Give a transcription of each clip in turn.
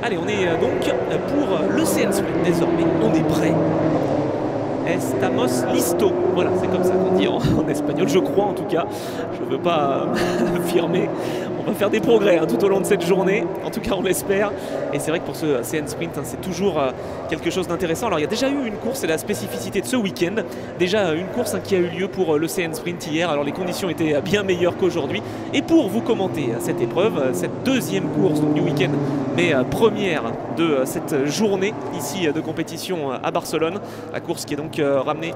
Allez, on est donc pour le CN Sprint désormais. On est prêt. Estamos listo. Voilà, c'est comme ça qu'on dit en espagnol, je crois en tout cas. Je ne veux pas affirmer. On va faire des progrès tout au long de cette journée. En tout cas, on l'espère. Et c'est vrai que pour ce CN Sprint, c'est toujours quelque chose d'intéressant. Alors, il y a déjà eu une course, c'est la spécificité de ce week-end. Déjà une course qui a eu lieu pour le CN Sprint hier. Alors, les conditions étaient bien meilleures qu'aujourd'hui. Et pour vous commenter cette épreuve, cette deuxième course donc, du week-end, mais première de cette journée ici de compétition à Barcelone. La course qui est donc ramenée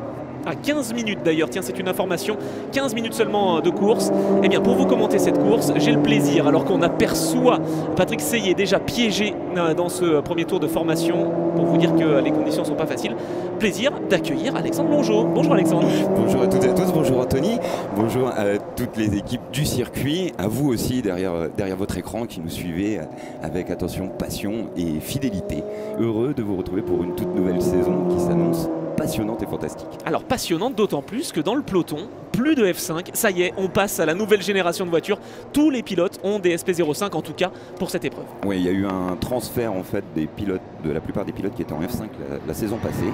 à 15 minutes d'ailleurs, tiens c'est une information, 15 minutes seulement de course. Et bien pour vous commenter cette course, j'ai le plaisir, alors qu'on aperçoit Patrick Seyé déjà piégé dans ce premier tour de formation, pour vous dire que les conditions ne sont pas faciles, plaisir d'accueillir Alexandre Longeau. Bonjour Alexandre. Bonjour à toutes et à tous, bonjour Anthony, bonjour à toutes les équipes du circuit, à vous aussi derrière votre écran qui nous suivez avec attention, passion et fidélité. Heureux de vous retrouver pour une toute nouvelle saison qui s'annonce passionnante et fantastique. Alors passionnante d'autant plus que dans le peloton, plus de F5, ça y est, on passe à la nouvelle génération de voitures. Tous les pilotes ont des SP05 en tout cas pour cette épreuve. Oui, il y a eu un transfert en fait des pilotes, de la plupart des pilotes qui étaient en F5 la saison passée,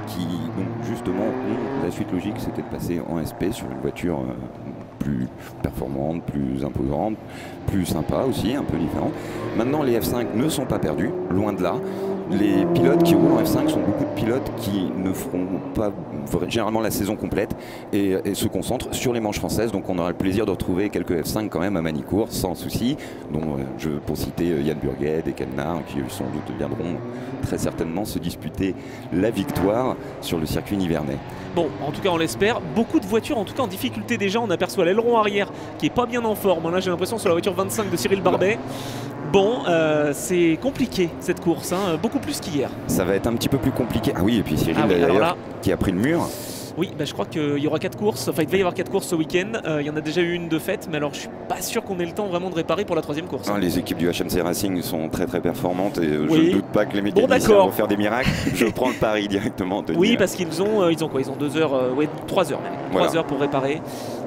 qui donc justement ont la suite logique, c'était de passer en SP sur une voiture plus performante, plus imposante, plus sympa aussi, un peu différente. Maintenant les F5 ne sont pas perdus, loin de là. Les pilotes qui roulent en F5 sont beaucoup de pilotes qui ne feront pas généralement la saison complète et se concentrent sur les manches françaises. Donc on aura le plaisir de retrouver quelques F5 quand même à Manicourt sans souci. Donc pour citer Yann Burguet et Kalnar qui sans doute viendront très certainement se disputer la victoire sur le circuit nivernais. Bon, en tout cas on l'espère. Beaucoup de voitures en tout cas en difficulté déjà. On aperçoit l'aileron arrière qui est pas bien en forme. Là j'ai l'impression sur la voiture 25 de Cyril Barbet. Bon, c'est compliqué cette course, beaucoup plus qu'hier. Ça va être un petit peu plus compliqué. Ah oui, et puis Cyril d'ailleurs qui a pris le mur. Oui, bah, je crois qu'il y aura 4 courses, enfin il devait y avoir 4 courses ce week-end, il y en a déjà eu une de faite, mais alors je suis pas sûr qu'on ait le temps vraiment de réparer pour la 3e course. Les équipes du HMC Racing sont très très performantes et je ne doute pas que les mécaniciens vont faire des miracles. Je prends le pari directement. Oui, parce qu'ils ont quoi? Ils ont 2 heures, 3 heures même, 3 heures pour réparer.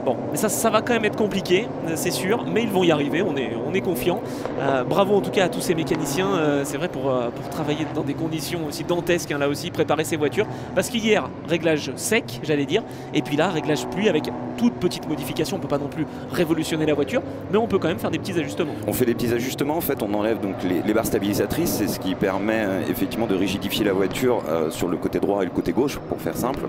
Bon, mais ça va quand même être compliqué, c'est sûr, mais ils vont y arriver, on est confiants. Bravo en tout cas à tous ces mécaniciens, c'est vrai pour travailler dans des conditions aussi dantesques, là aussi, préparer ces voitures. Parce qu'hier, réglage sec, j'allais dire, et puis là, réglage pluie avec toute petite modification. On ne peut pas non plus révolutionner la voiture, mais on peut quand même faire des petits ajustements. On fait des petits ajustements, en fait, on enlève donc les barres stabilisatrices, c'est ce qui permet effectivement de rigidifier la voiture sur le côté droit et le côté gauche, pour faire simple.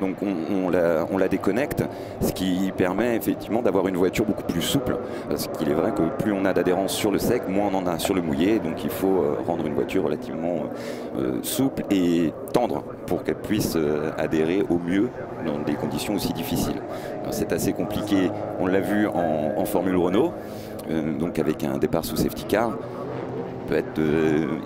Donc on la déconnecte, ce qui permet effectivement d'avoir une voiture beaucoup plus souple. Parce qu'il est vrai que plus on a d'adhérence sur le sec, moins on en a sur le mouillé. Donc il faut rendre une voiture relativement souple et tendre pour qu'elle puisse adhérer au mieux dans des conditions aussi difficiles. C'est assez compliqué, on l'a vu en Formule Renault, donc avec un départ sous safety car.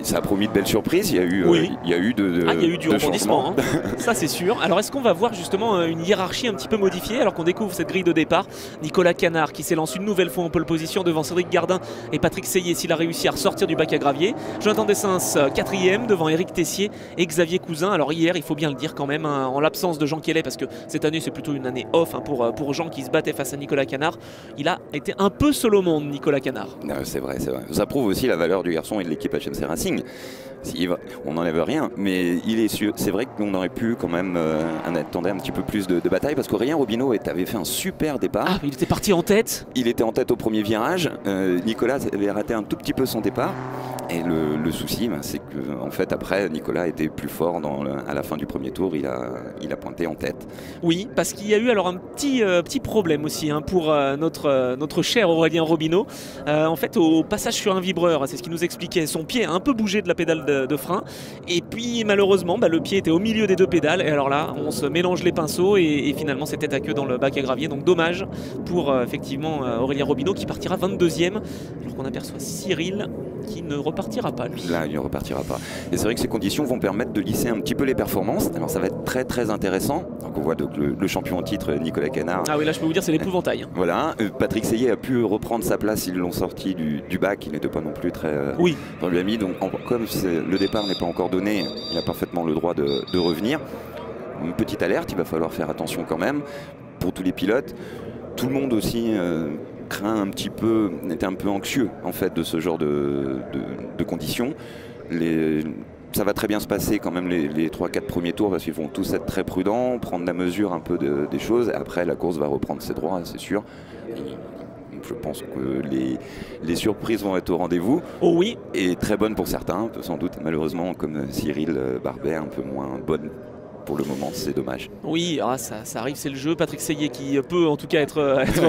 Ça a promis de belles surprises. Il y a eu du rebondissement, ça c'est sûr. Alors est-ce qu'on va voir justement une hiérarchie un petit peu modifiée alors qu'on découvre cette grille de départ? Nicolas Canard qui s'élance une nouvelle fois en pole position devant Cédric Gardin et Patrick Seyé s'il a réussi à ressortir du bac à gravier. Jonathan Dessens 4e devant Éric Tessier et Xavier Cousin. Alors hier, il faut bien le dire quand même, en l'absence de Jean Kellet, parce que cette année c'est plutôt une année off pour Jean qui se battait face à Nicolas Canard. Il a été un peu seul au monde, Nicolas Canard. C'est vrai, c'est vrai. Ça prouve aussi la valeur du garçon et de l'équipe HMC Racing. On n'enlève rien, mais c'est vrai qu'on aurait pu quand même attendre un petit peu plus de bataille, parce qu'Aurélien Robineau avait fait un super départ. Ah, il était parti en tête. Il était en tête au premier virage. Nicolas avait raté un tout petit peu son départ. Et le souci, c'est que en fait après Nicolas était plus fort à la fin du premier tour, il a pointé en tête. Oui, parce qu'il y a eu alors un petit problème aussi pour notre cher Aurélien Robineau. En fait au passage sur un vibreur, c'est ce qu'il nous expliquait, son pied a un peu bougé de la pédale de frein et puis malheureusement le pied était au milieu des 2 pédales et alors là on se mélange les pinceaux et finalement c'est tête à queue dans le bac à gravier, donc dommage pour effectivement Aurélien Robineau qui partira 22e alors qu'on aperçoit Cyril qui ne repartira pas lui. Là il ne repartira pas et c'est vrai que ces conditions vont permettre de lisser un petit peu les performances. Alors ça va être très très intéressant. Donc on voit donc le champion en titre Nicolas Canard. Ah oui, là je peux vous dire c'est l'épouvantail. Voilà, Patrick Seyé a pu reprendre sa place, ils l'ont sorti du bac, il n'était pas non plus très on lui a mis, donc comme le départ n'est pas encore donné, il a parfaitement le droit de revenir. Une petite alerte, il va falloir faire attention quand même pour tous les pilotes. Tout le monde aussi craint un petit peu, était un peu anxieux en fait de ce genre de conditions. Ça va très bien se passer quand même les 3-4 premiers tours parce qu'ils vont tous être très prudents, prendre la mesure un peu des choses. Après, la course va reprendre ses droits, c'est sûr. Je pense que les surprises vont être au rendez-vous. Oh oui. Et très bonnes pour certains, sans doute. Malheureusement, comme Cyril Barbet, un peu moins bonne pour le moment, c'est dommage. Oui, ça arrive, c'est le jeu. Patrick Seyé qui peut en tout cas être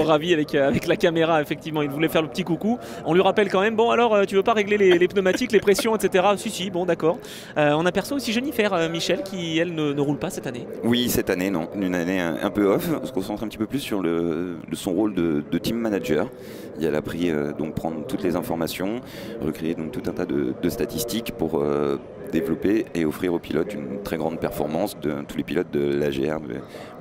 ravi avec la caméra, effectivement, il voulait faire le petit coucou. On lui rappelle quand même, bon alors tu veux pas régler les pneumatiques, les pressions, etc. Si, bon d'accord. On aperçoit aussi Jennifer Michel qui, elle, ne roule pas cette année. Oui, cette année, non. Une année un peu off. On se concentre un petit peu plus sur son rôle de team manager. Elle a pris donc prendre toutes les informations, recréer donc tout un tas de statistiques pour développer et offrir aux pilotes une très grande performance de tous les pilotes de l'AGR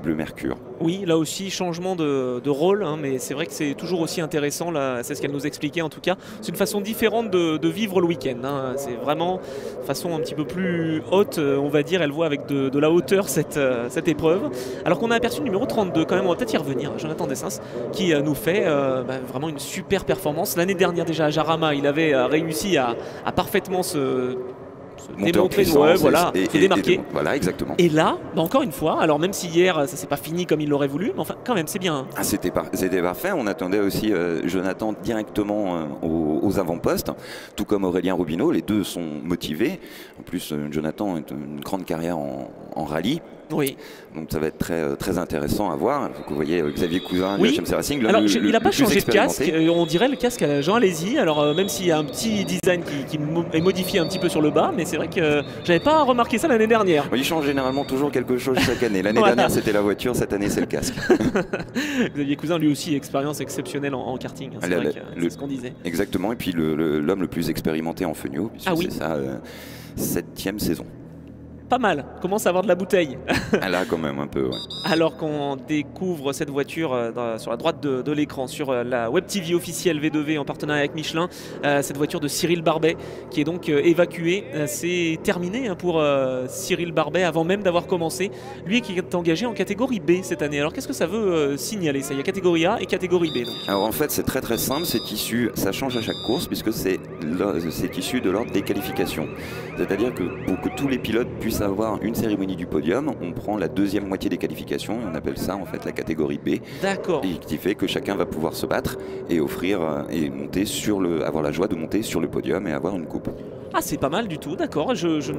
Bleu Mercure. Oui, là aussi changement de rôle, hein, mais c'est vrai que c'est toujours aussi intéressant, c'est ce qu'elle nous expliquait en tout cas. C'est une façon différente de vivre le week-end, hein. C'est vraiment une façon un petit peu plus haute, on va dire, elle voit avec de la hauteur cette épreuve. Alors qu'on a aperçu le numéro 32 quand même, on va peut-être y revenir, Jonathan Dessens, qui nous fait vraiment une super performance. L'année dernière déjà à Jarama, il avait réussi à parfaitement se démontrer, voilà, et démarquer. Voilà, exactement. Et là, encore une fois, alors même si hier ça s'est pas fini comme il l'aurait voulu, mais enfin quand même c'est bien. Ah, c'était parfait. On attendait aussi Jonathan directement aux avant-postes, tout comme Aurélien Robineau. Les deux sont motivés. En plus, Jonathan a une grande carrière en rallye. Oui. Donc ça va être très intéressant à voir. Vous voyez Xavier Cousin, oui. HMC Racing. Alors il n'a pas changé de casque, on dirait le casque à Jean Alési. Alors même s'il y a un petit design qui est modifié un petit peu sur le bas, mais c'est vrai que j'avais pas remarqué ça l'année dernière. Il change généralement toujours quelque chose chaque année. L'année dernière c'était la voiture, cette année c'est le casque. Xavier Cousin lui aussi expérience exceptionnelle en karting, hein, c'est ce qu'on disait. Exactement, et puis l'homme le plus expérimenté en fenio, puisque c'est sa 7e saison. Pas mal, commence à avoir de la bouteille. Là quand même un peu, ouais. Alors qu'on découvre cette voiture sur la droite de l'écran, sur la Web TV officielle V2V en partenariat avec Michelin, cette voiture de Cyril Barbet qui est donc évacuée. C'est terminé pour Cyril Barbet avant même d'avoir commencé. Lui qui est engagé en catégorie B cette année. Alors qu'est-ce que ça veut signaler ça? Il y a catégorie A et catégorie B. Donc. Alors en fait c'est très simple, c'est issu, ça change à chaque course puisque c'est issu de l'ordre des qualifications. C'est-à-dire que pour que tous les pilotes puissent avoir une cérémonie du podium, on prend la deuxième moitié des qualifications, on appelle ça en fait la catégorie B. D'accord. Et qui fait que chacun va pouvoir se battre et offrir et monter avoir la joie de monter sur le podium et avoir une coupe. Ah, c'est pas mal du tout, d'accord, je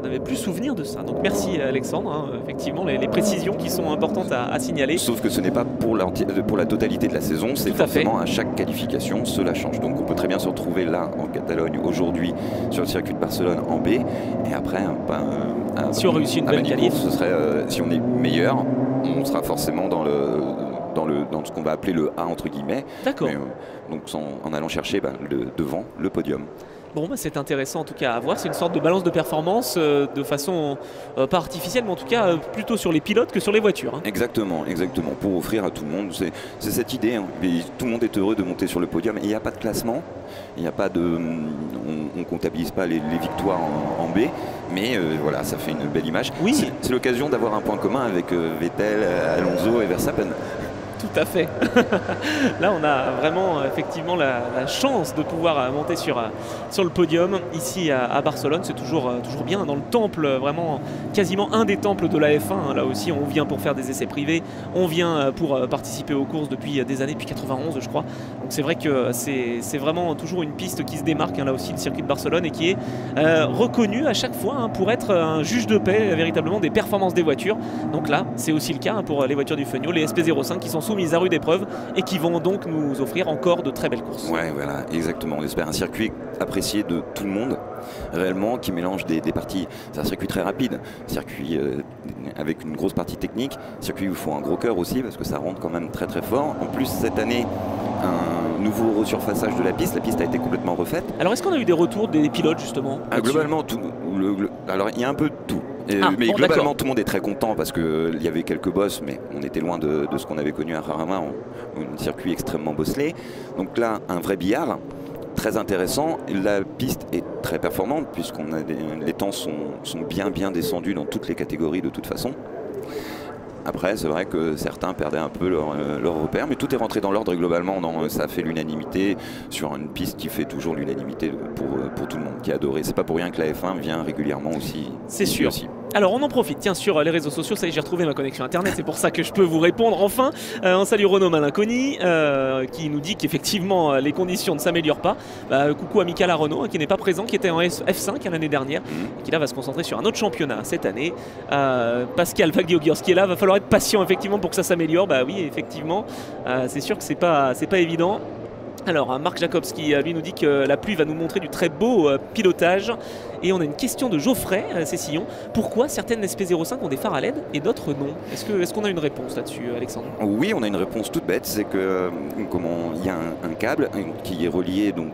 n'avais plus souvenir de ça. Donc merci Alexandre, hein, effectivement les précisions qui sont importantes à signaler. Sauf que ce n'est pas pour la totalité de la saison, c'est forcément à chaque qualification, cela change. Donc on peut très bien se retrouver là en Catalogne aujourd'hui sur le circuit de Barcelone en B, et après si on réussit une belle qualif, ce serait si on est meilleur, on sera forcément dans ce qu'on va appeler le A entre guillemets. D'accord. Donc en allant chercher devant le podium. Bon, c'est intéressant en tout cas à voir, c'est une sorte de balance de performance de façon pas artificielle, mais en tout cas plutôt sur les pilotes que sur les voitures. Hein. Exactement, pour offrir à tout le monde, c'est cette idée, hein. Tout le monde est heureux de monter sur le podium, et il n'y a pas de classement, il n'y a pas on comptabilise pas les victoires en B, mais voilà, ça fait une belle image. Oui. C'est l'occasion d'avoir un point commun avec Vettel, Alonso et Verstappen. Tout à fait. Là, on a vraiment effectivement la chance de pouvoir monter sur le podium ici à Barcelone. C'est toujours bien dans le temple, vraiment quasiment un des temples de la F1. Là aussi, on vient pour faire des essais privés. On vient pour participer aux courses depuis des années, depuis 91, je crois. Donc c'est vrai que c'est vraiment toujours une piste qui se démarque, hein, là aussi, le circuit de Barcelone, et qui est reconnu à chaque fois, hein, pour être un juge de paix véritablement des performances des voitures. Donc là, c'est aussi le cas, hein, pour les voitures du Fenio, les SP05 qui sont soumises à rude épreuve et qui vont donc nous offrir encore de très belles courses. Ouais, voilà, exactement. On espère un circuit apprécié de tout le monde, réellement, qui mélange des parties. C'est un circuit très rapide, circuit avec une grosse partie technique, circuit où il faut un gros cœur aussi parce que ça rentre quand même très fort. En plus, cette année, un nouveau resurfaçage de la piste a été complètement refaite. Alors est-ce qu'on a eu des retours des pilotes justement? Globalement, alors il y a un peu de tout. Mais globalement, tout le monde est très content parce qu'il y avait quelques bosses, mais on était loin de ce qu'on avait connu à Jarama, un circuit extrêmement bosselé. Donc là, un vrai billard, très intéressant. La piste est très performante puisqu'on a les temps sont bien descendus dans toutes les catégories de toute façon. Après, c'est vrai que certains perdaient un peu leur repère, mais tout est rentré dans l'ordre et globalement, non, ça a fait l'unanimité sur une piste qui fait toujours l'unanimité pour tout le monde qui a adoré. C'est pas pour rien que la F1 vient régulièrement aussi. C'est sûr. Alors on en profite, tiens, sur les réseaux sociaux, ça y est, j'ai retrouvé ma connexion internet, c'est pour ça que je peux vous répondre enfin. On salue Renaud Malinconi qui nous dit qu'effectivement les conditions ne s'améliorent pas. Coucou amical à Renaud qui n'est pas présent, qui était en F5 l'année dernière et qui là va se concentrer sur un autre championnat cette année. Pascal Wagdiogurs qui est là, va falloir être patient effectivement pour que ça s'améliore. Bah oui, effectivement, c'est sûr que c'est pas évident. Alors Marc Jacobs qui lui nous dit que la pluie va nous montrer du très beau pilotage. Et on a une question de Geoffrey Cessillon. Pourquoi certaines SP05 ont des phares à LED et d'autres non? Est-ce qu'on a une réponse là-dessus, Alexandre? Oui, on a une réponse toute bête. C'est que il y a un câble qui est relié donc,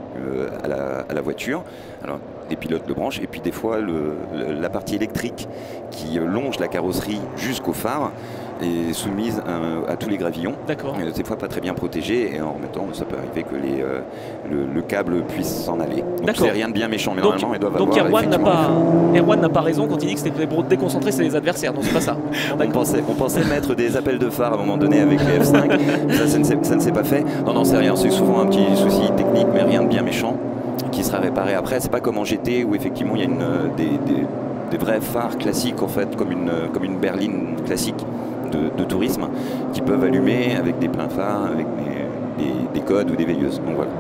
à la voiture. Alors les pilotes le branchent et puis des fois la partie électrique qui longe la carrosserie jusqu'au phare est soumise à tous les gravillons. D'accord. Des fois pas très bien protégé et en même temps ça peut arriver que le câble puisse s'en aller. Donc c'est rien de bien méchant, mais donc, normalement ils doivent avoir. Erwan n'a pas raison quand il dit que c'était pour déconcentrer ses adversaires, non c'est pas ça. on pensait mettre des appels de phare à un moment donné avec les F5, ça ne s'est pas fait. Non, c'est rien, c'est souvent un petit souci technique, mais rien de bien méchant qui sera réparé après. C'est pas comme en GT où effectivement il y a des vrais phares classiques en fait, comme une berline classique de tourisme qui peuvent allumer avec des pleins phares, avec des codes ou des veilleuses. Donc voilà.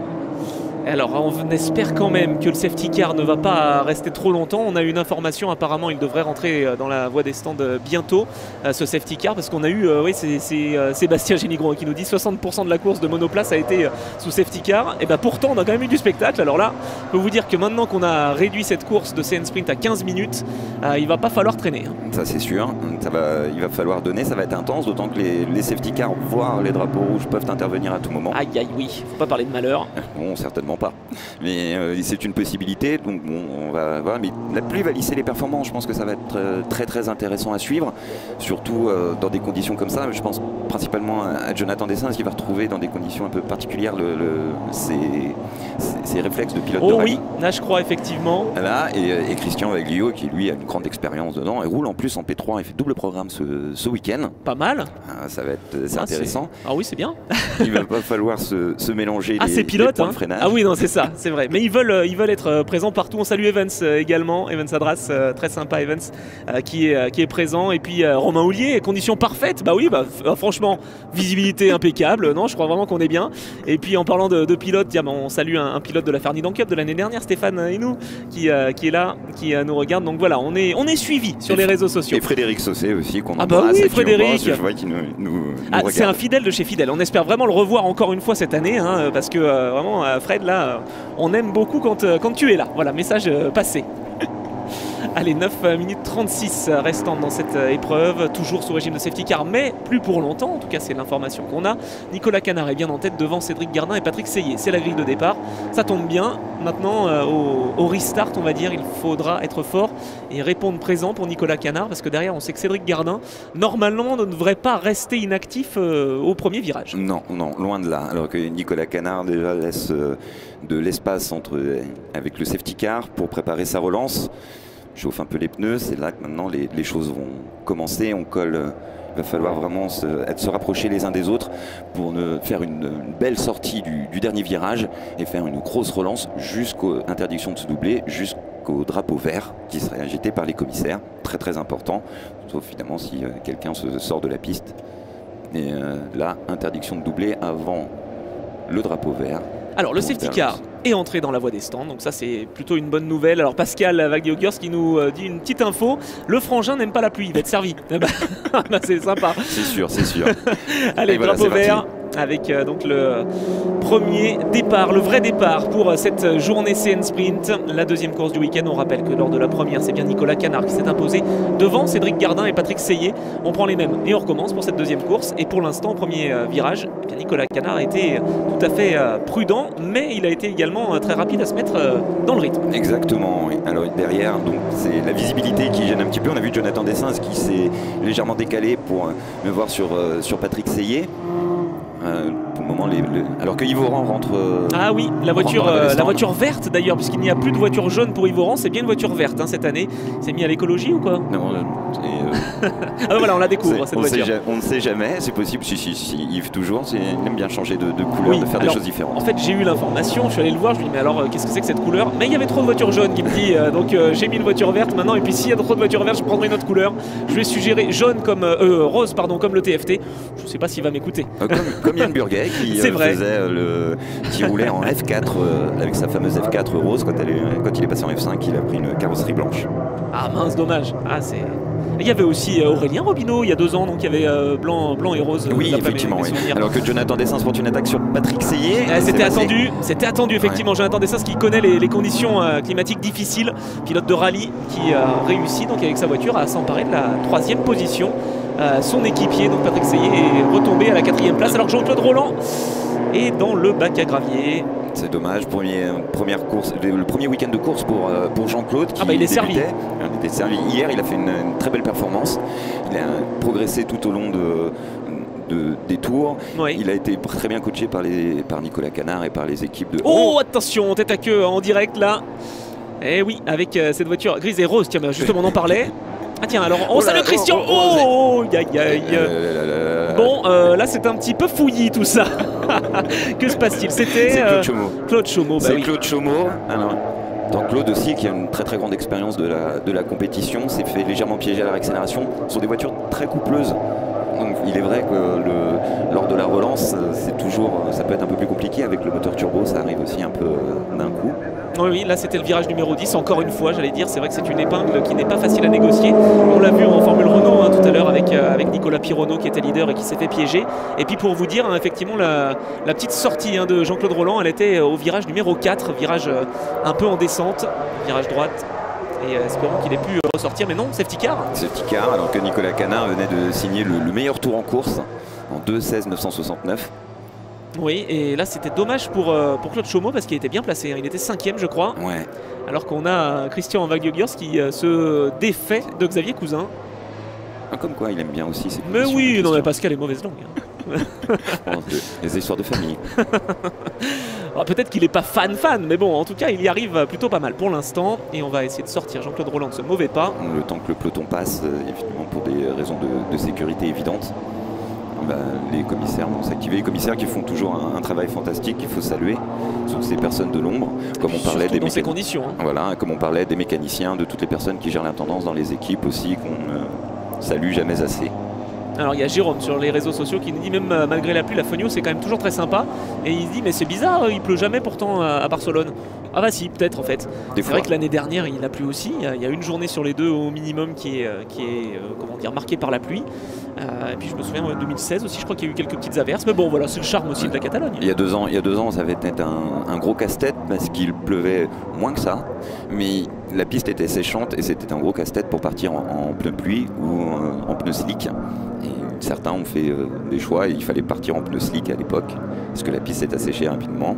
Alors on espère quand même que le safety car ne va pas rester trop longtemps. On a une information, apparemment il devrait rentrer dans la voie des stands bientôt, ce safety car, parce qu'on a eu, oui c'est Sébastien Génigron qui nous dit 60% de la course de monoplace a été sous safety car. Et bien pourtant on a quand même eu du spectacle. Alors là, je peux vous dire que maintenant qu'on a réduit cette course de CN Sprint à 15 minutes, il va pas falloir traîner. Ça c'est sûr, il va falloir donner, ça va être intense, d'autant que les safety cars, voire les drapeaux rouges peuvent intervenir à tout moment. Aïe aïe oui, faut pas parler de malheur. Bon, certainement pas, mais c'est une possibilité, donc bon, on va voir, mais la pluie va lisser les performances. Je pense que ça va être très intéressant à suivre, surtout dans des conditions comme ça. Je pense principalement à Jonathan Dessins qui va retrouver dans des conditions un peu particulières ses réflexes de pilote de rallye. Oui, là je crois effectivement. Là, et Christian Vaglio qui lui a une grande expérience dedans et roule en plus en P3, il fait double programme ce week-end. Pas mal. Ça va être intéressant. Ah oui, c'est bien. Il va pas falloir se mélanger ces pilotes, points de freinage. Ah oui, non, c'est ça, c'est vrai. Mais ils veulent être présents partout. On salue Evans également, Evans Adras, très sympa Evans, qui est présent. Et puis Romain Houlier, conditions parfaites. Bah oui, franchement, visibilité impeccable. Non, je crois vraiment qu'on est bien. Et puis en parlant de pilote, on salue un pilote de la Ferdinand Cup de l'année dernière, Stéphane Hénou, qui est là, qui nous regarde. Donc voilà, on est suivi sur les réseaux sociaux. Et Frédéric Sausset aussi, qu'on embrasse. Ah bah oui, Frédéric. Je vois qu'il nous c'est un fidèle de chez Fidèle. On espère vraiment le revoir encore une fois cette année, parce que vraiment, Fred, là, on aime beaucoup quand tu es là. Voilà, message passé. Allez, 9 minutes 36 restantes dans cette épreuve, toujours sous régime de safety car, mais plus pour longtemps, en tout cas c'est l'information qu'on a. Nicolas Canard est bien en tête devant Cédric Gardin et Patrick Seillet, c'est la grille de départ, ça tombe bien. Maintenant au restart, on va dire, il faudra être fort et répondre présent pour Nicolas Canard, parce que derrière on sait que Cédric Gardin normalement ne devrait pas rester inactif au premier virage. Non, loin de là, alors que Nicolas Canard déjà laisse de l'espace avec le safety car pour préparer sa relance. Chauffe un peu les pneus, c'est là que maintenant les choses vont commencer, on colle, il va falloir vraiment se rapprocher les uns des autres pour faire une belle sortie du dernier virage et faire une grosse relance jusqu'aux interdictions de se doubler, jusqu'au drapeau vert qui serait agité par les commissaires, très important, sauf évidemment si quelqu'un se sort de la piste. Et là, interdiction de doubler avant le drapeau vert. Alors le safety car est entré dans la voie des stands, donc ça c'est plutôt une bonne nouvelle. Alors Pascal Wagdiogurs qui nous dit une petite info, le frangin n'aime pas la pluie, il va être servi. C'est sympa. C'est sûr. Allez, drapeau vert. Avec donc le premier départ, le vrai départ pour cette journée CN Sprint. La deuxième course du week-end, on rappelle que lors de la première, c'est bien Nicolas Canard qui s'est imposé devant Cédric Gardin et Patrick Seillet. On prend les mêmes et on recommence pour cette deuxième course. Et pour l'instant, au premier virage, eh bien, Nicolas Canard a été tout à fait prudent, mais il a été également très rapide à se mettre dans le rythme. Exactement, oui. Alors derrière, c'est la visibilité qui gêne un petit peu. On a vu Jonathan Dessins qui s'est légèrement décalé pour me voir sur Patrick Seillet. le moment, alors que Yvoran rentre. Ah oui, la rentre dans la voiture verte d'ailleurs, puisqu'il n'y a plus de voiture jaune pour Yvoran, c'est bien une voiture verte hein, cette année. C'est mis à l'écologie ou quoi? Non, ah voilà, on la découvre cette voiture. On ne sait jamais, c'est possible. Si, Yves toujours, il aime bien changer de couleur, de faire des choses différentes. En fait, j'ai eu l'information, je suis allé le voir, je lui ai dit mais alors qu'est-ce que c'est que cette couleur? Mais il y avait trop de voitures jaunes, il me dit, donc j'ai mis une voiture verte maintenant, et puis s'il y a trop de voitures vertes, je prendrai une autre couleur. Je lui ai suggéré jaune comme rose, pardon, comme le TFT. Je ne sais pas s'il va m'écouter. Comme Yann Burguet qui roulait en F4 avec sa fameuse F4 rose quand il est passé en F5, il a pris une carrosserie blanche. Ah mince, dommage. Ah c'est. Il y avait aussi Aurélien Robineau il y a 2 ans, donc il y avait blanc et rose. Oui, effectivement. Oui. Alors que Jonathan Dessins porte une attaque sur Patrick Seillet. C'était attendu effectivement. Ouais. Jonathan Dessins qui connaît les conditions climatiques difficiles, pilote de rallye qui a réussi donc avec sa voiture à s'emparer de la 3e position. Son équipier, donc Patrick Seillet, est retombé à la 4e place, alors que Jean-Claude Rolland est dans le bac à gravier. C'est dommage, première course, le premier week-end de course pour Jean-Claude. Il est servi. Il était servi hier, il a fait une très belle performance. Il a progressé tout au long des tours. Oui. Il a été très bien coaché par Nicolas Canard et par les équipes de... Oh, attention, tête à queue en direct là. Eh oui, avec cette voiture grise et rose, tiens, justement on en parlait. Ah tiens, alors on salue Christian. Oh, Bon, là c'est un petit peu fouillis tout ça. Que se passe-t-il? C'était Claude Chaumeau. Claude Chaumeau, bah c'est oui. Claude Chaumeau. Alors, donc Claude aussi, qui a une très grande expérience de la compétition, s'est fait légèrement piéger à la réaccélération. Ce sont des voitures très coupleuses. Donc il est vrai que lors de la relance, ça peut être un peu plus compliqué. Avec le moteur turbo, ça arrive aussi un peu d'un coup. Oui, là c'était le virage numéro 10, encore une fois, j'allais dire, c'est vrai que c'est une épingle qui n'est pas facile à négocier. On l'a vu en Formule Renault tout à l'heure avec Nicolas Pironneau qui était leader et qui s'est fait piéger. Et puis pour vous dire, effectivement, la petite sortie de Jean-Claude Rolland, elle était au virage numéro 4, virage un peu en descente, virage droite. Et espérons qu'il ait pu ressortir, mais non, safety car. Safety car, alors que Nicolas Canard venait de signer le meilleur tour en course en 2:16.969. Oui, et là c'était dommage pour Claude Chaumeau parce qu'il était bien placé, hein. Il était 5e je crois. Ouais. Alors qu'on a Christian Wagner-Giers qui se défait de Xavier Cousin. Ah, comme quoi il aime bien aussi ces Mais oui, non mais Pascal est mauvaise langue. Hein. Les histoires de famille. Peut-être qu'il n'est pas fan, mais bon, en tout cas, il y arrive plutôt pas mal pour l'instant. Et on va essayer de sortir Jean-Claude Rolland de ce mauvais pas. Le temps que le peloton passe, évidemment pour des raisons de sécurité évidentes. Les commissaires vont s'activer, les commissaires qui font toujours un travail fantastique qu'il faut saluer, toutes ces personnes de l'ombre, comme on parlait des ces conditions. Hein. Voilà, comme on parlait des mécaniciens, de toutes les personnes qui gèrent l'intendance dans les équipes aussi, qu'on ne salue jamais assez. Alors il y a Jérôme sur les réseaux sociaux qui nous dit même malgré la pluie, la Fogno c'est quand même toujours très sympa. Et il se dit mais c'est bizarre, il pleut jamais pourtant à Barcelone. Ah bah si, peut-être en fait. C'est vrai que l'année dernière il a plu aussi. Il y a une journée sur les 2 au minimum qui est comment dire, marquée par la pluie. Et puis je me souviens en 2016 aussi, je crois qu'il y a eu quelques petites averses. Mais bon voilà, c'est le charme aussi de la Catalogne. Il y a 2 ans, ça avait été un gros casse-tête parce qu'il pleuvait moins que ça. Mais la piste était séchante et c'était un gros casse-tête pour partir en pneu pluie ou en pneu slick. Et certains ont fait des choix et il fallait partir en pneu slick à l'époque parce que la piste s'est asséchée rapidement.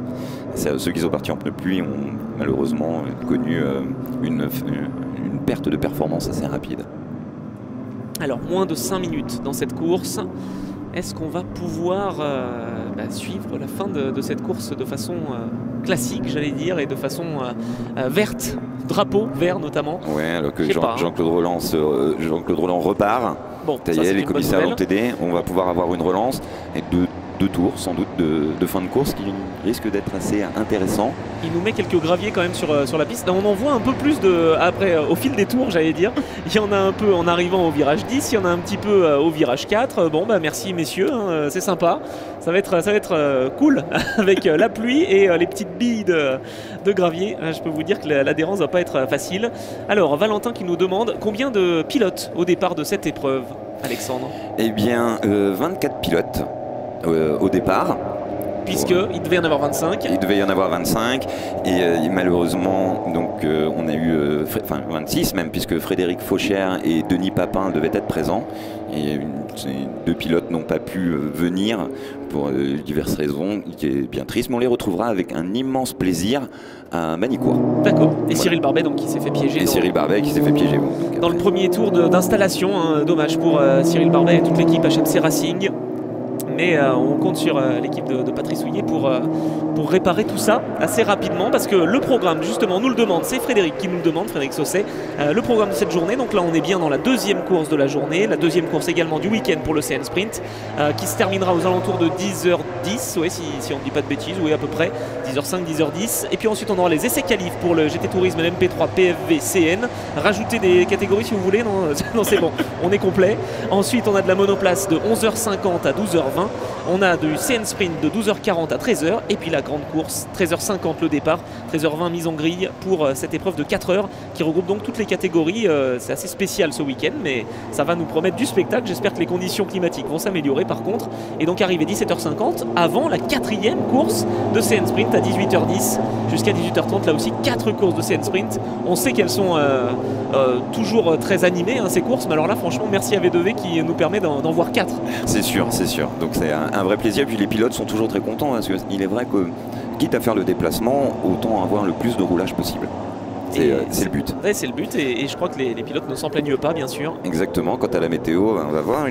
Ceux qui sont partis en pneu pluie ont malheureusement connu une perte de performance assez rapide. Alors moins de 5 minutes dans cette course. Est-ce qu'on va pouvoir suivre la fin de cette course de façon classique, j'allais dire, et de façon verte, drapeau vert notamment? Ouais, alors que Jean-Claude Rolland repart. Bon, ça y est, les commissaires l'ont aidé. On va pouvoir avoir une relance et deux tours sans doute de fin de course qui risque d'être assez intéressant. Il nous met quelques graviers quand même sur la piste. On en voit un peu plus après au fil des tours, j'allais dire. Il y en a un peu en arrivant au virage 10, il y en a un petit peu au virage 4. Bon bah merci messieurs, hein, c'est sympa. Ça va être cool avec la pluie et les petites billes de gravier. Je peux vous dire que l'adhérence va pas être facile. Alors Valentin qui nous demande combien de pilotes au départ de cette épreuve, Alexandre? Eh bien 24 pilotes au départ. Puisqu'il devait y en avoir 25. Il devait y en avoir 25 et malheureusement donc on a eu 26 même, puisque Frédéric Fauchère et Denis Papin devaient être présents et ces 2 pilotes n'ont pas pu venir pour diverses raisons, qui est bien triste, mais on les retrouvera avec un immense plaisir à Manicourt. D'accord. Et voilà. Cyril Barbet donc qui s'est fait piéger. Et Cyril Barbet qui s'est fait piéger. Bon, dans le premier tour d'installation, hein, dommage pour Cyril Barbet et toute l'équipe HMC Racing. mais on compte sur l'équipe de Patrice Souillet pour réparer tout ça assez rapidement, parce que le programme justement nous le demande, c'est Frédéric qui nous le demande, Frédéric Sausset, le programme de cette journée. Donc là on est bien dans la deuxième course de la journée, la deuxième course également du week-end pour le CN Sprint, qui se terminera aux alentours de 10h10, ouais, si on ne dit pas de bêtises, oui à peu près 10h05, 10h10. Et puis ensuite on aura les essais qualifs pour le GT Tourisme LMP3 PFV CN. Rajoutez des catégories si vous voulez, non, non c'est bon, on est complet. Ensuite on a de la monoplace de 11h50 à 12h20, on a du CN Sprint de 12h40 à 13h, et puis la grande course 13h50 le départ, 13h20 mise en grille pour cette épreuve de 4 heures qui regroupe donc toutes les catégories. C'est assez spécial ce week-end, mais ça va nous promettre du spectacle. J'espère que les conditions climatiques vont s'améliorer par contre, et donc arriver 17h50 avant la 4e course de CN Sprint à 18h10 jusqu'à 18h30. Là aussi 4 courses de CN Sprint. On sait qu'elles sont toujours très animées ces courses, mais alors là franchement merci à V2V qui nous permet d'en voir 4. C'est sûr, c'est sûr. Donc c'est un vrai plaisir. Puis les pilotes sont toujours très contents, parce qu'il est vrai que quitte à faire le déplacement, autant avoir le plus de roulage possible. C'est le but. Ouais, c'est le but, et je crois que les pilotes ne s'en plaignent pas, bien sûr. Exactement. Quant à la météo, on va voir,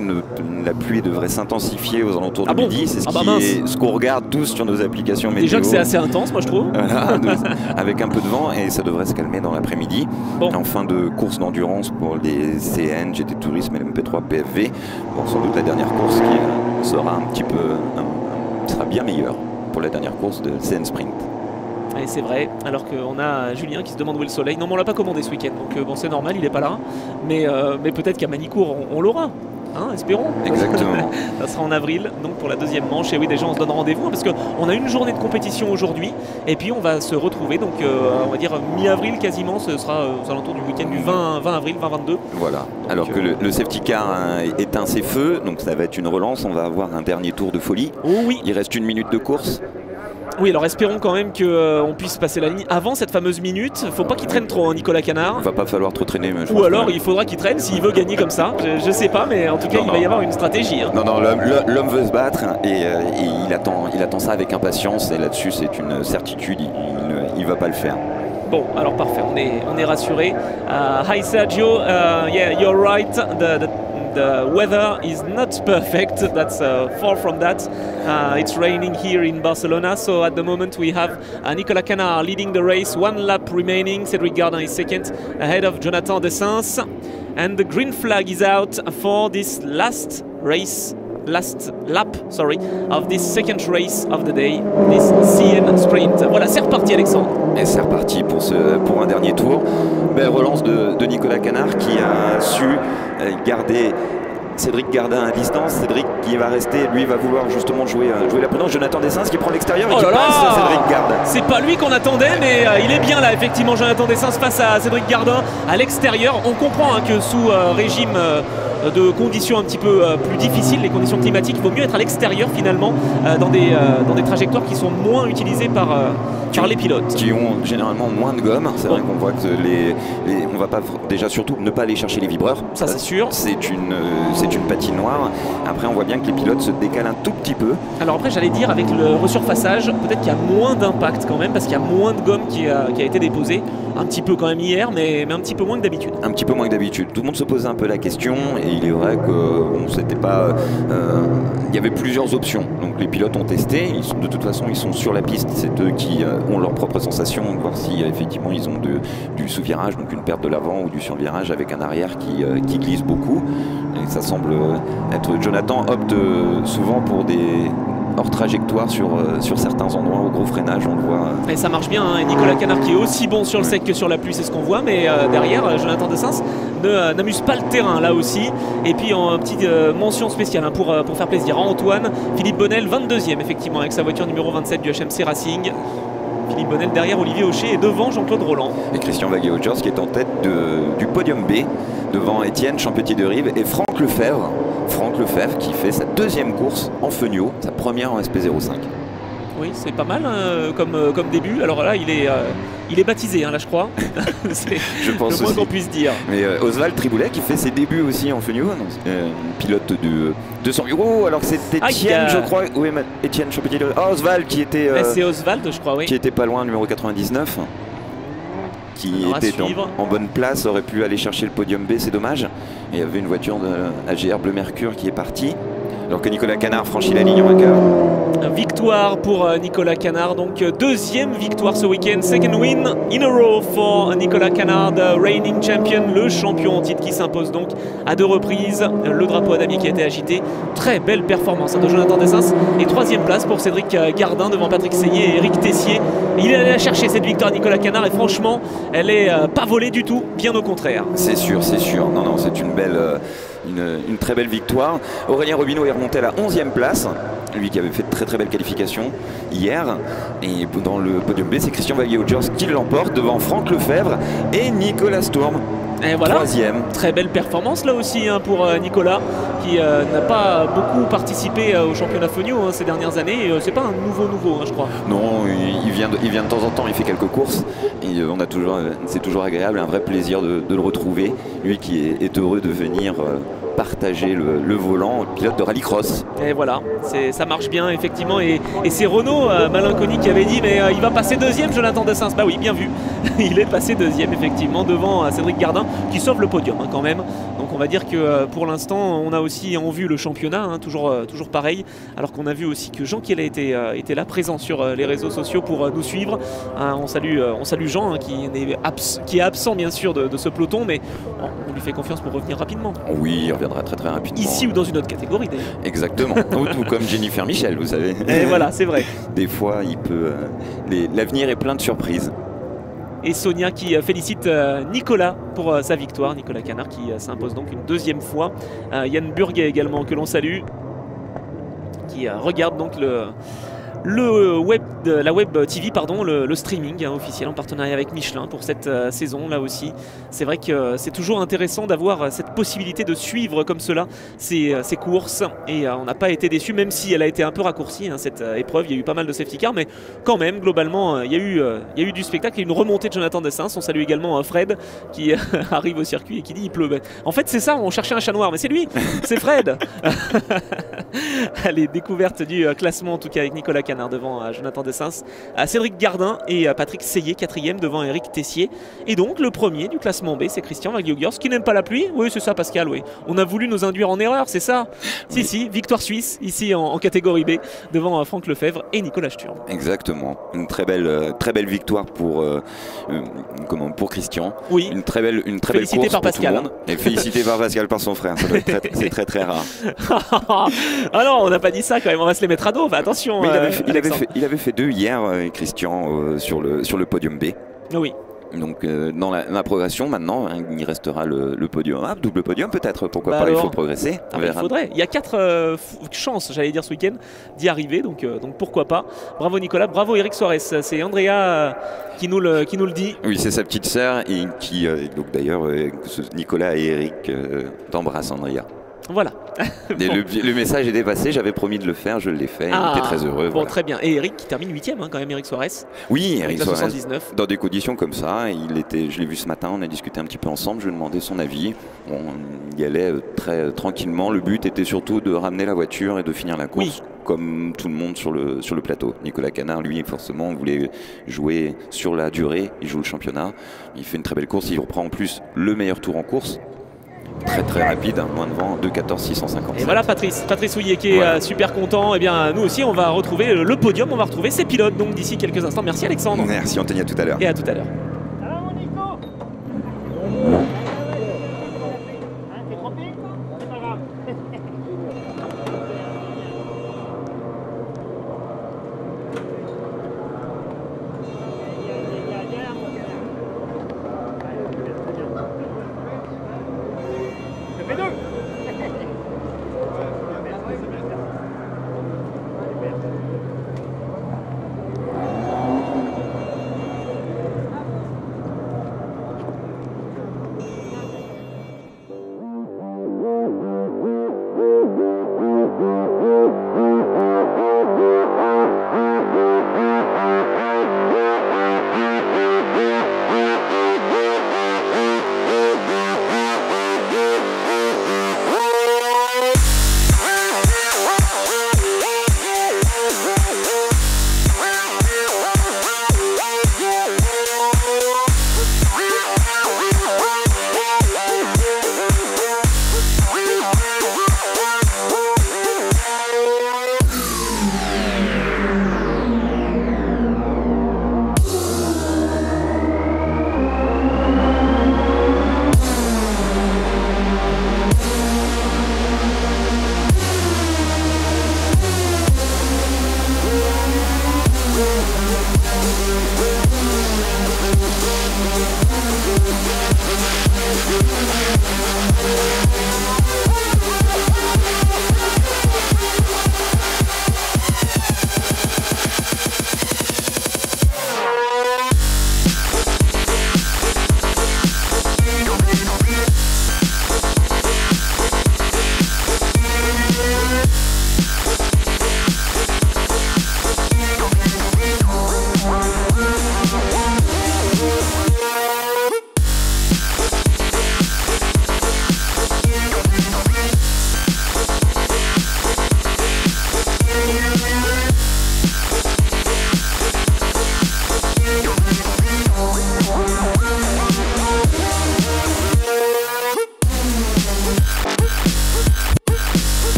la pluie devrait s'intensifier aux alentours de midi. C'est ce qu'on regarde tous sur nos applications météo. Déjà que c'est assez intense, moi je trouve. Voilà, avec un peu de vent, et ça devrait se calmer dans l'après-midi. Bon. En fin de course d'endurance pour les CN, GT Tourisme et LMP3 PFV. Bon, sans doute la dernière course qui sera sera bien meilleure pour la dernière course de CN Sprint. Et c'est vrai, alors qu'on a Julien qui se demande où est le soleil. Non, mais on l'a pas commandé ce week-end, donc bon, c'est normal, il n'est pas là. Mais peut-être qu'à Manicourt, on l'aura. Hein, espérons. Exactement. Ça sera en avril, donc pour la deuxième manche. Et oui, déjà on se donne rendez-vous, parce qu'on a une journée de compétition aujourd'hui, et puis on va se retrouver, donc on va dire mi-avril quasiment, ce sera aux alentours du week-end du 20 avril, 20-22. Voilà, alors que le safety car éteint ses feux, donc ça va être une relance, on va avoir un dernier tour de folie. Oh oui. Il reste 1 minute de course. Oui, alors espérons quand même qu'on puisse passer la ligne avant cette fameuse minute. Faut pas qu'il traîne trop, hein, Nicolas Canard. Va pas falloir trop traîner. Mais ou alors il faudra qu'il traîne s'il veut gagner comme ça. Je sais pas, mais en tout cas il va y avoir une stratégie. Hein. Non, l'homme veut se battre, et il attend ça avec impatience, et là-dessus c'est une certitude, il va pas le faire. Bon, alors parfait, on est rassuré. Hi Sergio, yeah, you're right. The weather is not perfect, that's far from that. It's raining here in Barcelona, so at the moment we have Nicolas Canard leading the race, 1 lap remaining. Cédric Gardin is second, ahead of Jonathan Desins, and the green flag is out for this last lap of this second race of the day, this CN Sprint. Voilà, c'est reparti Alexandre. Et c'est reparti pour un dernier tour. Belle relance de Nicolas Canard qui a su garder Cédric Gardin à distance. Cédric qui va rester, lui va vouloir justement jouer la prudence. Jonathan Desins qui prend l'extérieur et qui passe Cédric Gardin. C'est pas lui qu'on attendait, mais il est bien là effectivement, Jonathan Desins face à Cédric Gardin à l'extérieur. On comprend que sous régime de conditions un petit peu plus difficiles, les conditions climatiques, il vaut mieux être à l'extérieur finalement, dans des trajectoires qui sont moins utilisées par les pilotes. Qui ont généralement moins de gomme. C'est vrai qu'on voit que on va pas déjà surtout ne pas aller chercher les vibreurs. Ça c'est sûr. C'est une patinoire. Après on voit bien que les pilotes se décalent un tout petit peu. Alors après j'allais dire avec le resurfaçage, peut-être qu'il y a moins d'impact quand même, parce qu'il y a moins de gomme qui a été déposée. Un petit peu quand même hier, mais un petit peu moins que d'habitude. Un petit peu moins que d'habitude. Tout le monde se posait un peu la question, et il est vrai que bon, c'était pas. Il y avait plusieurs options. Donc les pilotes ont testé. De toute façon, ils sont sur la piste. C'est eux qui ont leurs propres sensations, voir si effectivement ils ont du sous-virage, donc une perte de l'avant, ou du sur-virage avec un arrière qui glisse beaucoup. Et ça semble être. Jonathan opte souvent pour des hors trajectoire sur certains endroits au gros freinage, on le voit. Et ça marche bien, hein. Et Nicolas Canard qui est aussi bon sur le sec que sur la pluie, c'est ce qu'on voit, mais derrière Jonathan Desins n'amuse pas le terrain là aussi. Et puis en petite mention spéciale pour faire plaisir à Antoine, Philippe Bonnel 22e effectivement avec sa voiture numéro 27 du HMC Racing. Philippe Bonnel derrière Olivier Aucher et devant Jean-Claude Roland. Et Christian Vaguet-Hodgers qui est en tête du podium B devant Étienne Champetier-de-Rive et Franck Lefebvre. Franck Lefebvre qui fait sa deuxième course en Fenio, sa première en SP05. Oui, c'est pas mal comme début. Alors là, il est baptisé, hein, là je crois. C'est le moins qu'on puisse dire. Mais Oswald Triboulet qui fait ses débuts aussi en Fenio, pilote de 200 euros. Alors que c'est Étienne, je crois. Oui, Étienne Champetier. Oswald qui était. C'est Oswald, je crois, oui. Qui était pas loin, numéro 99. Qui était en bonne place, aurait pu aller chercher le podium B, c'est dommage. Et il y avait une voiture de AGR Bleu Mercure qui est partie. Alors que Nicolas Canard franchit la ligne en vainqueur. Victoire pour Nicolas Canard, donc deuxième victoire ce week-end, second win in a row for Nicolas Canard, reigning champion, le champion en titre qui s'impose donc à 2 reprises, le drapeau à damier qui a été agité, très belle performance de Jonathan Dessens, et troisième place pour Cédric Gardin devant Patrick Seillet et Eric Tessier. Il est allé la chercher cette victoire Nicolas Canard et franchement elle est pas volée du tout, bien au contraire. C'est sûr, non, c'est une belle... Une très belle victoire. Aurélien Robineau est remonté à la 11e place, lui qui avait fait de très belles qualifications hier. Et dans le podium B, c'est Christian Valier-Hodgers qui l'emporte devant Franck Lefebvre et Nicolas Sturm. Et voilà, 3e. Très belle performance là aussi pour Nicolas qui n'a pas beaucoup participé au championnat Fonio ces dernières années. C'est pas un nouveau je crois. Non, il vient de temps en temps, il fait quelques courses. Et c'est toujours agréable, un vrai plaisir de le retrouver. Lui qui est heureux de venir partager le volant, pilote de rallycross. Et voilà, ça marche bien effectivement. Et c'est Renaud Malinconi qui avait dit mais il va passer deuxième Jonathan Dessens. Bah oui, bien vu. Il est passé deuxième effectivement devant Cédric Gardin qui sauve le podium quand même. Donc on va dire que pour l'instant on a aussi en vue le championnat, toujours pareil. Alors qu'on a vu aussi que Jean Kiel était là présent sur les réseaux sociaux pour nous suivre. On salue Jean qui est absent bien sûr de ce peloton, mais on lui fait confiance pour revenir rapidement. Oui, il reviendra très rapidement. Ici ou dans une autre catégorie d'ailleurs. Exactement, tout comme Jennifer Michel, vous savez. Et voilà, c'est vrai. Des fois, l'avenir est plein de surprises. Et Sonia qui félicite Nicolas pour sa victoire. Nicolas Canard qui s'impose donc une deuxième fois. Yann Burguet également que l'on salue, qui regarde donc la web TV, le streaming officiel en partenariat avec Michelin pour cette saison là aussi. C'est vrai que c'est toujours intéressant d'avoir cette possibilité de suivre comme cela ces courses et on n'a pas été déçus, même si elle a été un peu raccourcie cette épreuve. Il y a eu pas mal de safety cars, mais quand même globalement il y a eu du spectacle. Il y a eu une remontée de Jonathan Dessens. On salue également Fred qui arrive au circuit et qui dit il pleut. En fait c'est ça, on cherchait un chat noir mais c'est lui, c'est Fred. Allez, découverte du classement en tout cas avec Nicolas Canard devant Jonathan Dessens, Cédric Gardin et Patrick Seillet 4e devant Eric Tessier. Et donc le premier du classement B, c'est Christian Valier-Hodgers qui n'aime pas la pluie. Oui, c'est ça Pascal, oui. On a voulu nous induire en erreur, c'est ça? Oui. Si, victoire suisse ici en catégorie B devant Franck Lefebvre et Nicolas Sturm. Exactement, une très belle victoire pour Christian. Oui. Une très belle course par pour Pascal. Tout le monde. Et félicité par Pascal par son frère. C'est très rare. Ah non, on n'a pas dit ça quand même. On va se les mettre à dos. Enfin, attention. Mais il avait fait 2 hier, Christian, sur le podium B. Oui. Donc dans la progression maintenant, il restera le podium A, double podium peut-être, pourquoi pas, alors, il faut progresser. Il faudrait. Il y a 4 chances, j'allais dire ce week-end, d'y arriver, donc pourquoi pas. Bravo Nicolas, bravo Eric Soares, c'est Andrea qui nous le dit. Oui, c'est sa petite sœur et qui, donc d'ailleurs, Nicolas et Eric t'embrassent Andrea. Voilà. Bon. Le message est passé, j'avais promis de le faire, je l'ai fait, il était très heureux. Bon, voilà. Très bien. Et Eric qui termine 8e quand même, Eric Soares. Oui, Eric Soares, 79. Dans des conditions comme ça, je l'ai vu ce matin, on a discuté un petit peu ensemble, je lui ai demandé son avis. Bon, il y allait très tranquillement, le but était surtout de ramener la voiture et de finir la course. Oui. Comme tout le monde sur le plateau. Nicolas Canard, lui, forcément, voulait jouer sur la durée, il joue le championnat, il fait une très belle course, il reprend en plus le meilleur tour en course. Très rapide, moins de vent, 2:14,650. Et voilà Patrice Houillet qui est super content. Et bien nous aussi on va retrouver le podium, on va retrouver ses pilotes donc d'ici quelques instants. Merci Alexandre. Merci Anthony, à tout à l'heure. Et à tout à l'heure.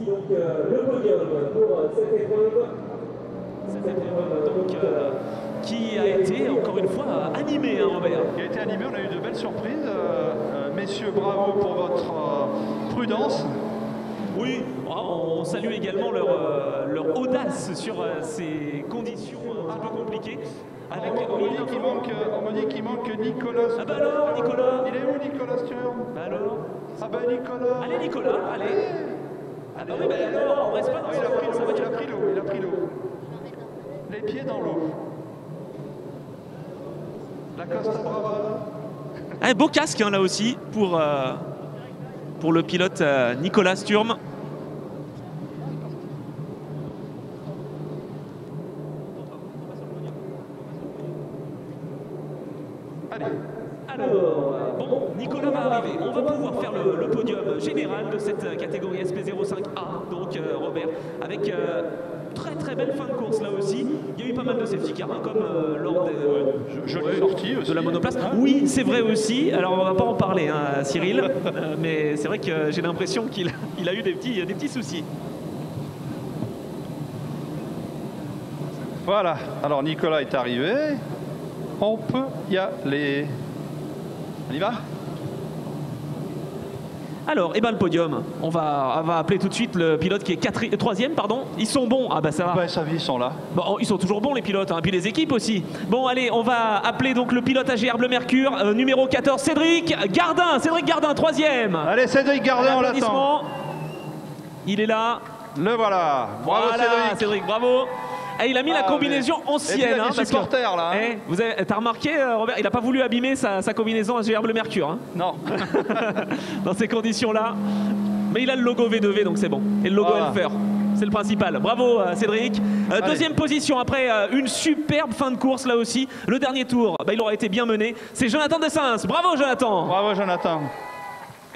Donc le podium pour cette épreuve. Cette épreuve donc, qui a été encore une fois animée, hein, Robert. Qui a été animée, on a eu de belles surprises. Messieurs, bravo pour votre prudence. Oui, on salue également leur audace sur ces conditions un peu compliquées. Avec on me dit qu'il manque Nicolas. Ah bah alors, Nicolas. Il est où Nicolas Sturm? Bah alors. Ah bah Nicolas. Allez Nicolas, allez. Ah bah oui, bah alors, on reste pas dans il a pris l'eau. Les pieds dans l'eau. La Costa Brava. Un beau casque hein, là aussi pour le pilote Nicolas Sturm. Alors, bon, Nicolas va arriver. On va pouvoir faire le podium général de cette catégorie SP05A, donc Robert, avec très très belle fin de course là aussi. Il y a eu pas mal de safety cars, hein, comme lors de la monoplace. Oui, c'est vrai aussi. Alors, on va pas en parler, hein, Cyril, mais c'est vrai que j'ai l'impression qu'il a eu des petits soucis. Voilà, alors Nicolas est arrivé. On peut y aller. On y va? Alors, le podium, on va appeler tout de suite le pilote qui est troisième, pardon. Ils sont bons, ah bah ça va. Bah ça ils sont là. Bon, ils sont toujours bons les pilotes, hein, et puis les équipes aussi. Bon allez, on va appeler donc le pilote AGR Bleu Mercure, numéro 14, Cédric Gardin, troisième. Allez Cédric Gardin, on l'attend. Il est là. Le voilà, bravo voilà, Cédric, bravo. Et il a mis la combinaison ancienne. Hein, les supporters là. Hein. T'as remarqué, Robert, il n'a pas voulu abîmer sa combinaison AGR Bleu Mercure. Hein. Non. Dans ces conditions-là. Mais il a le logo V2V, donc c'est bon. Et le logo Elfer. C'est le principal. Bravo Cédric. Deuxième position après une superbe fin de course là aussi. Le dernier tour, il aura été bien mené. C'est Jonathan Dessens. Bravo Jonathan. Bravo Jonathan.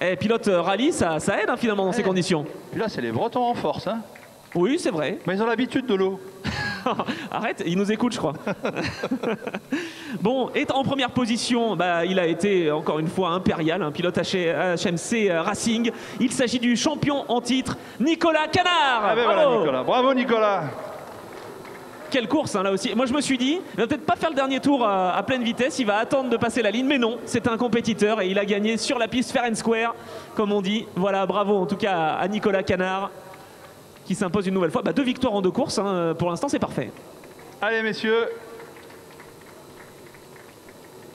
Et pilote rallye, ça aide hein, finalement dans ces conditions. Puis là c'est les Bretons en force. Hein. Oui, c'est vrai. Mais ils ont l'habitude de l'eau. Arrête, il nous écoute, je crois. Bon, et en première position, il a été encore une fois impérial, un pilote HMC Racing. Il s'agit du champion en titre, Nicolas Canard. Ah ben voilà, Nicolas. Bravo Nicolas. Quelle course hein, là aussi. Moi je me suis dit, il va peut-être pas faire le dernier tour à pleine vitesse, il va attendre de passer la ligne, mais non, c'est un compétiteur et il a gagné sur la piste fair and square, comme on dit. Voilà, bravo en tout cas à Nicolas Canard, qui s'impose une nouvelle fois. 2 victoires en 2 courses, hein. Pour l'instant c'est parfait. Allez messieurs.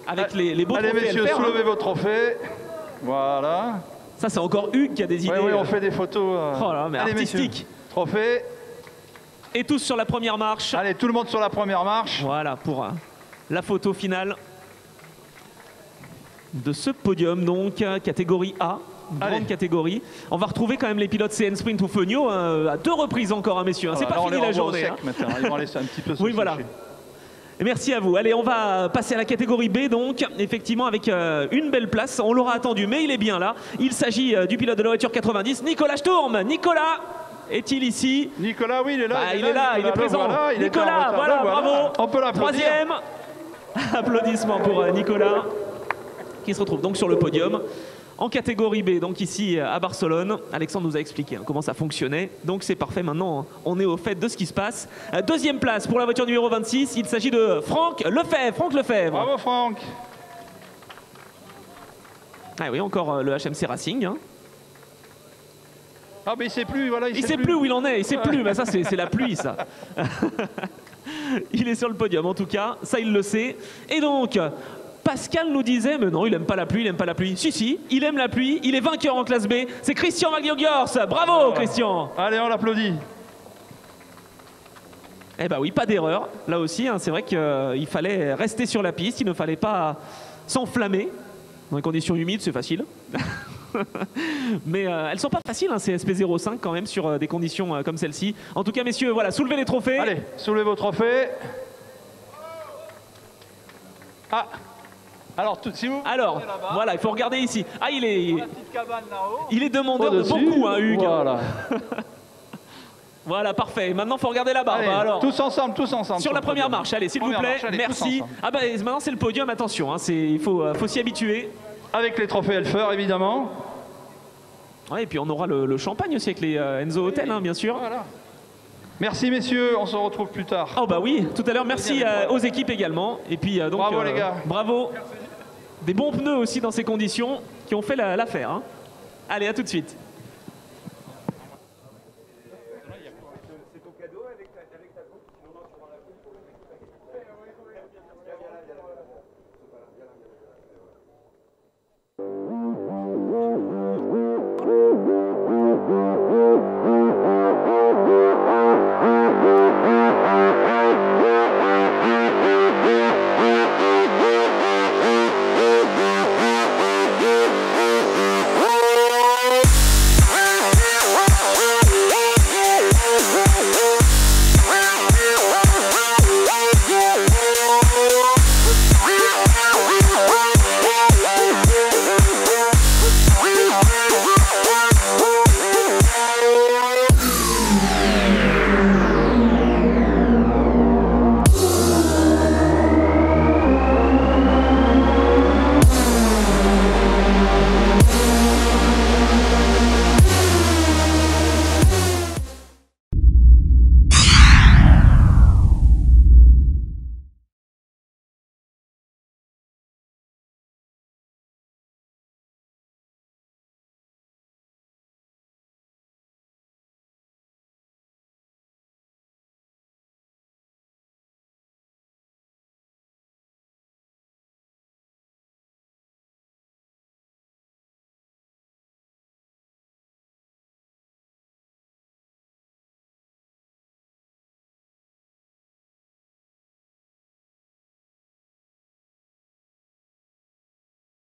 Avec les beaux trophées. Allez messieurs, soulevez vos trophées. Voilà. Ça c'est encore Hugues qui a des idées. Oui, on fait des photos. Oh là, mais allez, artistique. Trophée. Et tous sur la première marche. Allez, tout le monde sur la première marche. Voilà, pour la photo finale. de ce podium, donc catégorie A. Grande catégorie. On va retrouver quand même les pilotes CN Sprint ou Fenio à 2 reprises encore, hein, messieurs. C'est pas fini la journée. Ils vont laisser un petit peu se oui, voilà. Et merci à vous. Allez, on va passer à la catégorie B, donc, effectivement, avec une belle place. On l'aura attendu, mais il est bien là. Il s'agit du pilote de la voiture 90, Nicolas Sturm. Nicolas, est-il ici? Nicolas, oui, il est là. Il est là, il est présent. Voilà, Nicolas, voilà, bravo. On peut l'applaudir. 3e. Applaudissements pour Nicolas, qui se retrouve donc sur le podium. En catégorie B, donc ici à Barcelone, Alexandre nous a expliqué comment ça fonctionnait. Donc c'est parfait, maintenant on est au fait de ce qui se passe. 2e place pour la voiture numéro 26, il s'agit de Franck Lefebvre. Franck Lefebvre. Bravo Franck. Ah oui, encore le HMC Racing. Hein. Ah mais il sait plus, voilà. Il sait plus où il en est, il sait plus, mais ça c'est la pluie ça. Il est sur le podium en tout cas, ça il le sait. Et donc... Pascal nous disait, mais non, il aime pas la pluie, il aime pas la pluie. Si, il aime la pluie, il est vainqueur en classe B. C'est Christian Maglioghiors. Bravo, Christian. Allez, on l'applaudit. Eh ben oui, pas d'erreur. Là aussi, hein, c'est vrai qu'il fallait rester sur la piste, il ne fallait pas s'enflammer. Dans les conditions humides, c'est facile. Mais elles sont pas faciles, hein, ces SP05 quand même, sur des conditions comme celle-ci. En tout cas, messieurs, voilà, soulevez les trophées. Allez, soulevez vos trophées. Ah. Alors, si vous voilà, il faut regarder ici. Ah, il est demandeur de beaucoup, hein, Hugues. Voilà. Voilà, parfait. Maintenant, il faut regarder là-bas. Alors, tous ensemble. Sur la première marche, allez, s'il vous plaît. Marche, allez, merci. Ah bah, maintenant, c'est le podium, attention. Hein, il faut s'y habituer. Avec les trophées Elfer, évidemment. Ouais, et puis, on aura le champagne aussi avec les Enzo Hotel, hein, bien sûr. Voilà. Merci messieurs, on se retrouve plus tard. Oh bah oui, tout à l'heure, merci aux équipes également. Et puis donc bravo les gars. Bravo. Des bons pneus aussi dans ces conditions qui ont fait l'affaire. Hein. Allez, à tout de suite.